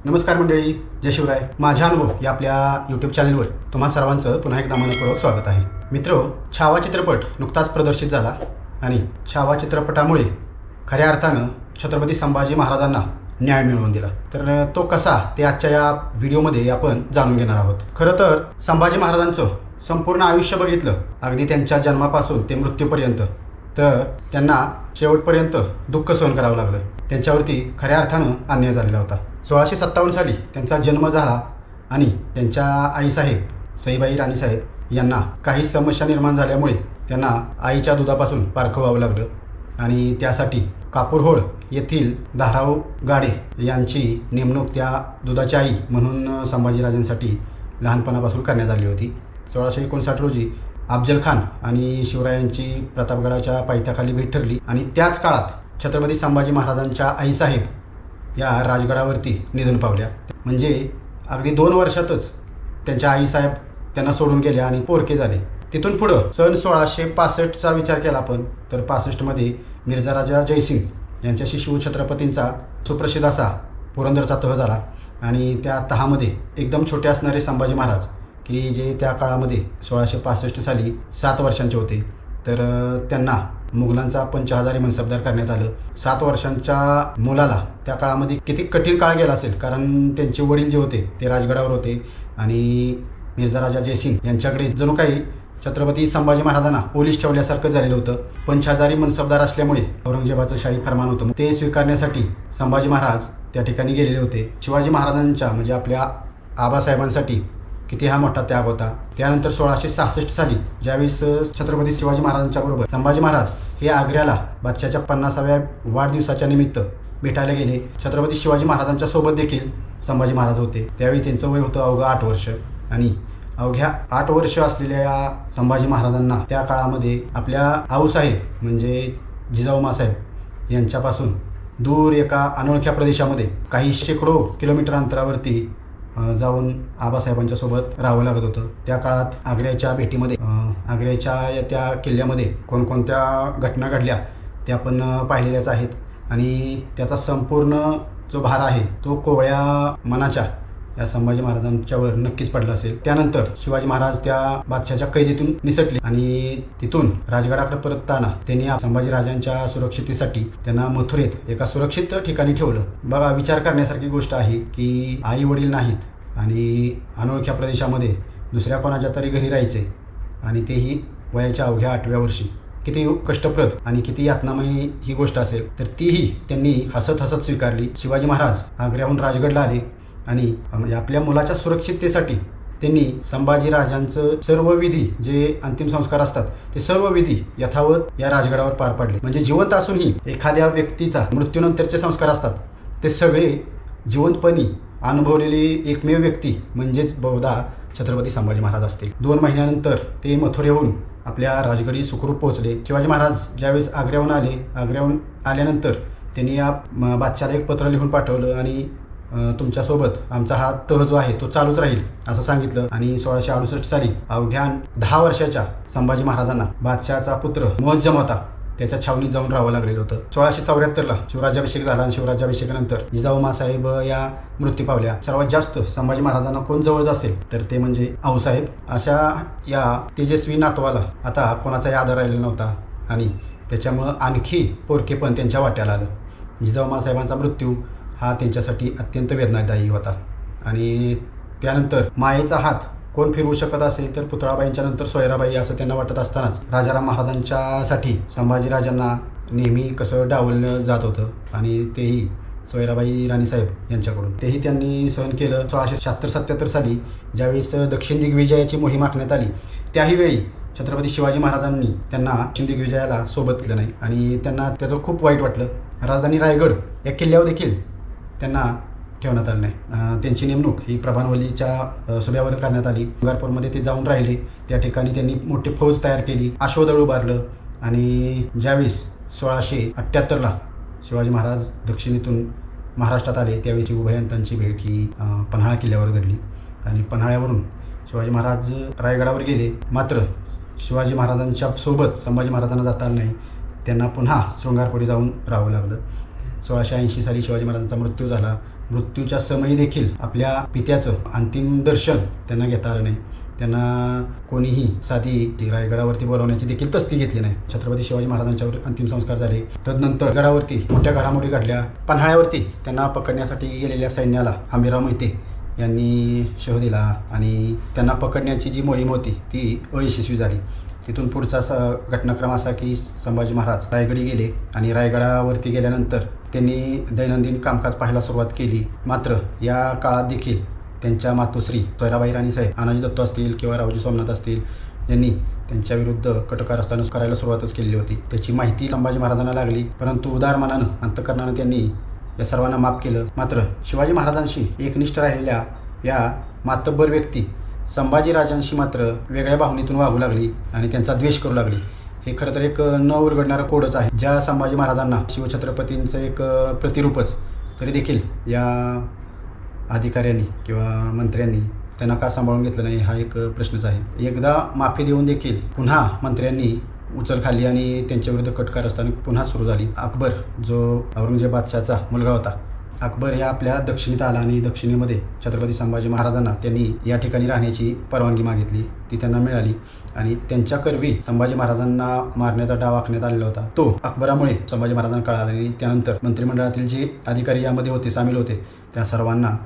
नमस्कार मंडळी, जय शिवराय. माझा अनुभव या आपल्या यूट्यूब चॅनलवर तुम्हा सर्वांचं पुन्हा एकदा मनपूर्वक स्वागत आहे. मित्र, छावा चित्रपट नुकताच प्रदर्शित झाला आणि छावा चित्रपटामुळे खऱ्या अर्थानं छत्रपती संभाजी महाराजांना न्याय मिळवून दिला. तर तो कसा ते आजच्या या व्हिडिओमध्ये आपण जाणून घेणार आहोत. खरं तर संभाजी महाराजांचं संपूर्ण आयुष्य बघितलं, अगदी त्यांच्या जन्मापासून ते मृत्यूपर्यंत, तर त्यांना शेवटपर्यंत दुःख सहन करावं लागलं. त्यांच्यावरती खऱ्या अर्थानं अन्याय झालेला होता. 1657 साली त्यांचा जन्म झाला आणि त्यांच्या आईसाहेब सईबाई राणीसाहेब यांना काही समस्या निर्माण झाल्यामुळे त्यांना आईच्या दुधापासून पारखं व्हावं लागलं आणि त्यासाठी कापूरहोळ येथील धाराव गाडे यांची नेमणूक त्या दुधाची आई म्हणून संभाजीराजांसाठी लहानपणापासून करण्यात आली होती. 1659 रोजी अफजल खान आणि शिवरायांची प्रतापगडाच्या पायथ्याखाली भेट ठरली आणि त्याच काळात छत्रपती संभाजी महाराजांच्या आईसाहेब या राजगडावरती निधन पावल्या. म्हणजे अगदी 2 वर्षातच त्यांच्या आईसाहेब त्यांना सोडून गेल्या आणि पोरके झाले. तिथून पुढं सन 1665चा विचार केला आपण तर 65मध्ये मिर्झा राजा जयसिंग यांच्याशी शिवछत्रपतींचा सुप्रसिद्ध असा पुरंदरचा तह झाला आणि त्या तहामध्ये एकदम छोटे असणारे संभाजी महाराज की जे त्या काळामध्ये 1665 साली 7 वर्षांचे होते, तर त्यांना मुघलांचा पंचहजारी मनसबदार करण्यात आलं. 7 वर्षांच्या मुलाला त्या काळामध्ये किती कठीण काळ गेला असेल, कारण त्यांचे वडील जे होते ते राजगडावर होते आणि मिर्झा राजा जयसिंग यांच्याकडे जणू काही छत्रपती संभाजी महाराजांना पोलीस ठेवल्यासारखं झालेलं होतं. पंचहजारी मनसबदार असल्यामुळे औरंगजेबाचं शाही फरमान होतं, ते स्वीकारण्यासाठी संभाजी महाराज त्या ठिकाणी गेलेले होते. शिवाजी महाराजांच्या म्हणजे आपल्या आबासाहेबांसाठी किती हा मोठा त्याग होता. त्यानंतर 1666 साली ज्यावेळेस छत्रपती शिवाजी महाराजांच्या बरोबर संभाजी महाराज हे आग्र्याला बादशाच्या 50व्या वाढदिवसाच्या निमित्त भेटायला गेले. छत्रपती शिवाजी महाराजांच्या सोबत देखील संभाजी महाराज होते. त्यावेळी त्यांचं वय होतं अवघं 8 वर्ष आणि अवघ्या 8 वर्ष असलेल्या या संभाजी महाराजांना त्या काळामध्ये आपल्या आऊसाहेब म्हणजे जिजाऊ मासाहेब यांच्यापासून दूर एका अनोळख्या प्रदेशामध्ये काही शेकडो किलोमीटर अंतरावरती जाऊन आबासाहेबांच्या सोबत राहावं लागत होतं. त्या काळात आग्र्याच्या भेटीमध्ये आग्र्याच्या त्या किल्ल्यामध्ये कोणकोणत्या घटना घडल्या त्या आपण पाहिलेल्याच आहेत आणि त्याचा संपूर्ण जो भार आहे तो कोवळ्या मनाच्या या संभाजी महाराजांच्यावर नक्कीच पडला असेल. त्यानंतर शिवाजी महाराज त्या बादशाच्या कैदेतून निसटले आणि तिथून राजगडाकडे परतताना त्यांनी संभाजीराजांच्या सुरक्षितेसाठी त्यांना मथुरेत एका सुरक्षित ठिकाणी ठेवलं. बघा, विचार करण्यासारखी गोष्ट आहे की आई वडील नाहीत आणि अनोळख्या प्रदेशामध्ये दुसऱ्या कोणाच्या तरी घरी राहायचे आणि तेही वयाच्या अवघ्या 8व्या वर्षी. किती कष्टप्रद आणि किती यातनामयी ही गोष्ट असेल, तर तीही त्यांनी हसत हसत स्वीकारली. शिवाजी महाराज आग्र्याहून राजगडला आले आणि म्हणजे आपल्या मुलाच्या सुरक्षिततेसाठी त्यांनी संभाजीराजांचं सर्व विधी जे अंतिम संस्कार असतात ते सर्व विधी यथावत या राजगडावर पार पाडले. म्हणजे जिवंत असूनही एखाद्या व्यक्तीचा मृत्यूनंतरचे संस्कार असतात ते सगळे जिवंतपणी अनुभवलेली एकमेव व्यक्ती म्हणजेच बहुधा छत्रपती संभाजी महाराज असतील. 2 महिन्यानंतर ते मथुरेहून आपल्या राजगडी सुखरूप पोहोचले. शिवाजी महाराज ज्यावेळेस आग्र्याहून आल्यानंतर त्यांनी या बादशाला एक पत्र लिहून पाठवलं आणि तुमच्यासोबत आमचा हा तह जो आहे तो चालूच राहील असं सांगितलं. आणि 1668 साली अवघ्या 10 वर्षाच्या संभाजी महाराजांना बादशाचा पुत्र मुअज्जम होता त्याच्या छावणीत जाऊन राहावं लागलेलं होतं. 1674ला शिवराज्याभिषेक झाला आणि शिवराज्याभिषेकानंतर जिजाऊ मासाहेब या मृत्यू पावल्या. सर्वात जास्त संभाजी महाराजांना कोण जवळ असेल तर ते म्हणजे आऊसाहेब. अशा या तेजस्वी नातवाला आता कोणाचाही आदर राहिलेला नव्हता आणि त्याच्यामुळं आणखी पोरकेपण त्यांच्या वाट्याला आलं. जिजाऊ मासाहेबांचा मृत्यू हा त्यांच्यासाठी अत्यंत वेदनादायी होता आणि त्यानंतर मायेचा हात कोण फिरवू शकत असेल तर पुतळाबाईंच्या नंतर सोयराबाई असं त्यांना वाटत असतानाच राजाराम महाराजांच्यासाठी संभाजीराजांना नेहमी कसं डावललं जात होतं आणि तेही सोयराबाई राणीसाहेब यांच्याकडून. तेही त्यांनी सहन केलं. 1676-77 साली ज्यावेळेस दक्षिण दिग्विजयाची मोहीम आखण्यात आली त्याही वेळी छत्रपती शिवाजी महाराजांनी त्यांना दक्षिण दिग्विजयाला सोबत केलं नाही आणि त्यांना त्याचं खूप वाईट वाटलं. राजधानी रायगड या किल्ल्यावर देखील त्यांना ठेवण्यात आलं नाही. त्यांची नेमणूक ही प्रभानवलीच्या सुभ्यावर करण्यात आली. गंगारपूरमध्ये ते जाऊन राहिले. त्या ठिकाणी त्यांनी मोठी फौज तयार केली, अश्वदळ उभारलं आणि ज्यावेळेस 1678ला शिवाजी महाराज दक्षिणेतून महाराष्ट्रात आले त्यावेळी उभयंतांची भेट ही पन्हाळा किल्ल्यावर घडली आणि पन्हाळ्यावरून शिवाजी महाराज रायगडावर गेले. मात्र शिवाजी महाराजांच्या सोबत संभाजी महाराजांना जाता आलं नाही. त्यांना पुन्हा शृंगारपुरी जाऊन राहावं लागलं. 1680 साली शिवाजी महाराजांचा मृत्यू झाला मृत्यूच्या समयी देखील आपल्या पित्याचं अंतिम दर्शन त्यांना घेता आलं नाही. त्यांना कोणीही साधी रायगडावरती बोलावण्याची देखील तस्ती घेतली नाही. छत्रपती शिवाजी महाराजांच्यावर अंतिम संस्कार झाले. तदनंतर गडावरती मोठ्या घडामोडी घडल्या. पन्हाळ्यावरती त्यांना पकडण्यासाठी गेलेल्या सैन्याला हंबीरराव मोहिते यांनी शह दिला आणि त्यांना पकडण्याची जी मोहीम होती ती अयशस्वी झाली. तिथून पुढचा घटनाक्रम असा की संभाजी महाराज रायगडी गेले आणि रायगडावरती गेल्यानंतर त्यांनी दैनंदिन कामकाज पाहायला सुरुवात केली. मात्र या काळात देखील त्यांच्या मातोश्री सोयराबाई राणी साहेब, आनाजी दत्तो असतील किंवा रावजी सोमनाथ असतील यांनी त्यांच्या विरुद्ध कट कारस्थान करायला सुरुवातच केलेली होती. त्याची माहिती संभाजी महाराजांना लागली, परंतु उदार मनानं अंतःकरणानं त्यांनी या सर्वांना माफ केलं. मात्र शिवाजी महाराजांशी एकनिष्ठ राहिलेल्या या मातब्बर व्यक्ती संभाजीराजांशी मात्र वेगळ्या भावनेतून वागू लागली आणि त्यांचा द्वेष करू लागली. हे खरं तर एक न उलगडणारं कोडच आहे. ज्या संभाजी महाराजांना शिवछत्रपतींचं एक प्रतिरूपच, तरी देखील या अधिकाऱ्यांनी किंवा मंत्र्यांनी त्यांना का सांभाळून घेतलं नाही हा एक प्रश्नच आहे. एकदा माफी देऊन देखील पुन्हा मंत्र्यांनी उचल खाल्ली आणि त्यांच्याविरुद्ध कट कारस्थान पुन्हा सुरू झाली. अकबर जो औरंगजेब बादशाहचा मुलगा होता, अकबर ह्या आपल्या दक्षिणेत आला आणि दक्षिणेमध्ये छत्रपती संभाजी महाराजांना त्यांनी या ठिकाणी राहण्याची परवानगी मागितली. ती त्यांना मिळाली आणि त्यांच्या करवी संभाजी महाराजांना मारण्याचा डाव आखण्यात आलेला होता. तो अकबरामुळे संभाजी महाराजांना कळाला आणि त्यानंतर मंत्रिमंडळातील जे अधिकारी यामध्ये होते, सामील होते, त्या सर्वांना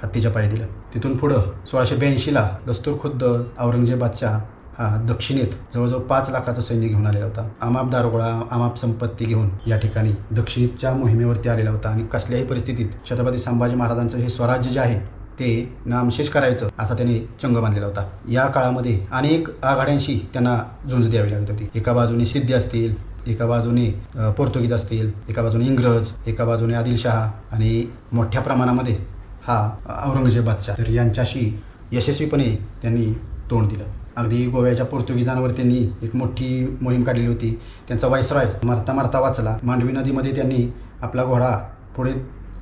हत्तीच्या पायी दिलं. तिथून पुढं 1682ला दस्तूरखुद्द औरंगजेब बादशाह हा दक्षिणेत जवळजवळ 5 लाखाचं सैन्य घेऊन आलेला होता. आमाप दारुगोळा, आमाप संपत्ती घेऊन या ठिकाणी दक्षिणेच्या मोहिमेवरती आलेला होता आणि कसल्याही परिस्थितीत छत्रपती संभाजी महाराजांचं हे स्वराज्य जे आहे ते नामशेष करायचं असा त्याने चंग बांधलेला होता. या काळामध्ये अनेक आघाड्यांशी त्यांना झुंज द्यावी लागत होती. एका बाजूने सिद्धी असतील, एका बाजूने पोर्तुगीज असतील, एका बाजूने इंग्रज, एका बाजूने आदिलशहा आणि मोठ्या प्रमाणामध्ये हा औरंगजेब बादशाह. तर यांच्याशी यशस्वीपणे त्यांनी तोंड दिलं. अगदी गोव्याच्या पोर्तुगीजांवर त्यांनी एक मोठी मोहीम काढलेली होती. त्यांचा व्हाईसरॉय मारता मारता वाचला. मांडवी नदीमध्ये त्यांनी आपला घोडा पुढे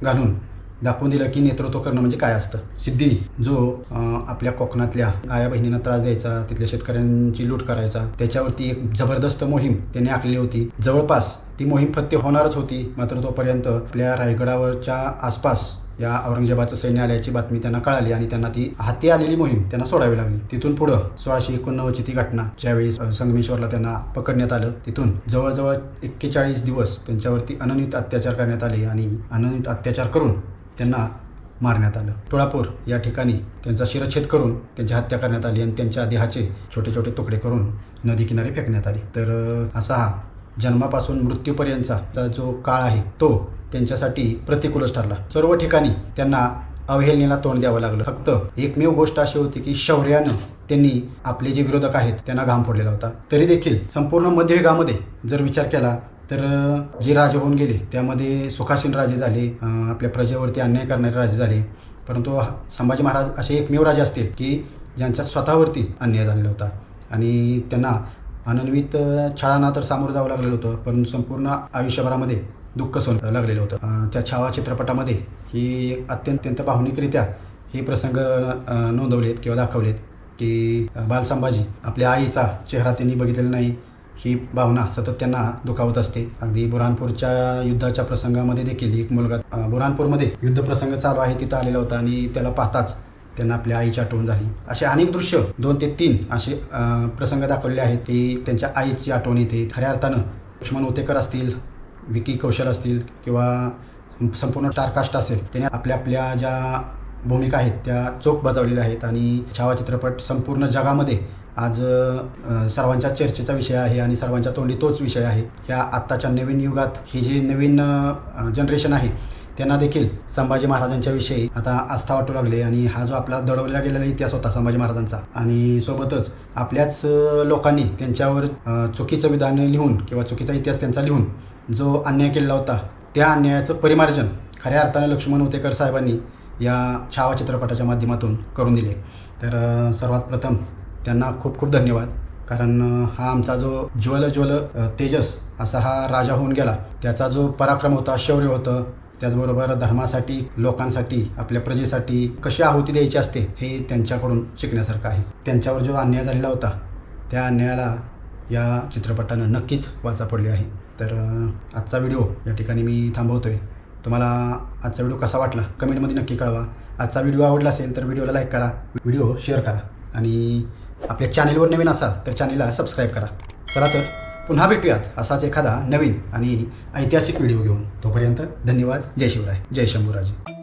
घालून दाखवून दिलं की नेतृत्व करणं म्हणजे काय असतं. सिद्धी जो आपल्या कोकणातल्या आया बहिणींना त्रास द्यायचा, तिथल्या शेतकऱ्यांची लूट करायचा, त्याच्यावरती एक जबरदस्त मोहीम त्यांनी आखलेली होती. जवळपास ती मोहीम फत्ते होणारच होती. मात्र तोपर्यंत आपल्या रायगडावरच्या आसपास या औरंगजेबाचं सैन्य आल्याची बातमी त्यांना कळाली आणि त्यांना ती हाती आलेली मोहीम त्यांना सोडावी लागली. तिथून पुढं 1689ची ती घटना, ज्यावेळी संगमेश्वरला त्यांना पकडण्यात आलं, तिथून जवळजवळ 41 दिवस त्यांच्यावरती अनन्वित अत्याचार करण्यात आले आणि अनन्वित अत्याचार करून त्यांना मारण्यात आलं. तुळापूर या ठिकाणी त्यांचा शिरच्छेद करून त्यांची हत्या करण्यात आली आणि त्यांच्या देहाचे छोटे छोटे तुकडे करून नदी किनारी फेकण्यात आले. तर असा हा जन्मापासून मृत्यूपर्यंतचा जो काळ आहे तो त्यांच्यासाठी प्रतिकूलच ठरला. सर्व ठिकाणी त्यांना अवहेलनेला तोंड द्यावं लागलं. फक्त एकमेव गोष्ट अशी होती की शौर्यानं त्यांनी आपले जे विरोधक आहेत त्यांना घाम फोडलेला होता. तरी देखील संपूर्ण मध्ययुगामध्ये जर विचार केला तर जे राजे होऊन गेले त्यामध्ये सुखासीन राजे झाले, आपल्या प्रजेवरती अन्याय करणारे राजे झाले, परंतु संभाजी महाराज असे एकमेव राजे असतील की ज्यांच्या स्वतःवरती अन्याय झालेला होता आणि त्यांना अनन्वित छळांना तर सामोरं जावं लागलेलं होतं, परंतु संपूर्ण आयुष्यभरामध्ये दुःख सहन लागलेलं होतं. त्या छावा चित्रपटामध्ये ही अत्यंत भावनिकरित्या हे प्रसंग नोंदवलेत किंवा दाखवलेत की बालसंभाजी आपल्या आईचा चेहरा त्यांनी बघितलेला नाही, ही भावना सतत त्यांना दुखावत असते. अगदी बुरहानपूरच्या युद्धाच्या प्रसंगामध्ये देखील एक मुलगा बुरहानपूरमध्ये युद्ध प्रसंग चालू आहे तिथं आलेला होता आणि त्याला पाहताच त्यांना आपल्या आईची आठवण झाली. असे अनेक दृश्य 2 ते 3 असे प्रसंग दाखवले आहेत की त्यांच्या आईची आठवण येते. खऱ्या अर्थानं लक्ष्मण उतेकर असतील, विकी कौशल असतील किंवा संपूर्ण स्टारकास्ट असेल, त्याने आपल्या ज्या भूमिका आहेत त्या चोख बजावलेल्या आहेत आणि छावा चित्रपट संपूर्ण जगामध्ये आज सर्वांच्या चर्चेचा विषय आहे आणि सर्वांच्या तोंडी तोच विषय आहे. ह्या आत्ताच्या नवीन युगात ही जे नवीन जनरेशन आहे त्यांना देखील संभाजी महाराजांच्या विषयी आता आस्था वाटू लागले आणि हा जो आपला दडवला गेलेला इतिहास होता संभाजी महाराजांचा आणि सोबतच आपल्याच लोकांनी त्यांच्यावर चुकीचं विधान लिहून किंवा चुकीचा इतिहास त्यांचा लिहून जो अन्याय केलेला होता त्या अन्यायाचं परिमार्जन खऱ्या अर्थानं लक्ष्मण उतेकर साहेबांनी या छावा चित्रपटाच्या माध्यमातून करून दिले. तर सर्वात प्रथम त्यांना खूप खूप धन्यवाद, कारण हा आमचा जो ज्वल तेजस असा हा राजा होऊन गेला, त्याचा जो पराक्रम होता, शौर्य होतं, त्याचबरोबर धर्मासाठी, लोकांसाठी, आपल्या प्रजेसाठी कशी आहुती द्यायची असते हे त्यांच्याकडून शिकण्यासारखं आहे. त्यांच्यावर जो अन्याय झालेला होता त्या अन्यायाला या चित्रपटानं नक्कीच वाचा पडली आहे. तर आजचा व्हिडिओ या ठिकाणी मी थांबवतोय. तुम्हाला आजचा व्हिडिओ कसा वाटला कमेंटमध्ये नक्की कळवा. आजचा व्हिडिओ आवडला असेल तर व्हिडिओला लाईक करा, व्हिडिओ शेअर करा आणि आपल्या चॅनेलवर नवीन असाल तर चॅनेलला सबस्क्राईब करा. चला तर पुन्हा भेटूयात असाच एखादा नवीन आणि ऐतिहासिक व्हिडिओ घेऊन. तोपर्यंत धन्यवाद. जय शिवराय, जय शंभूराजे.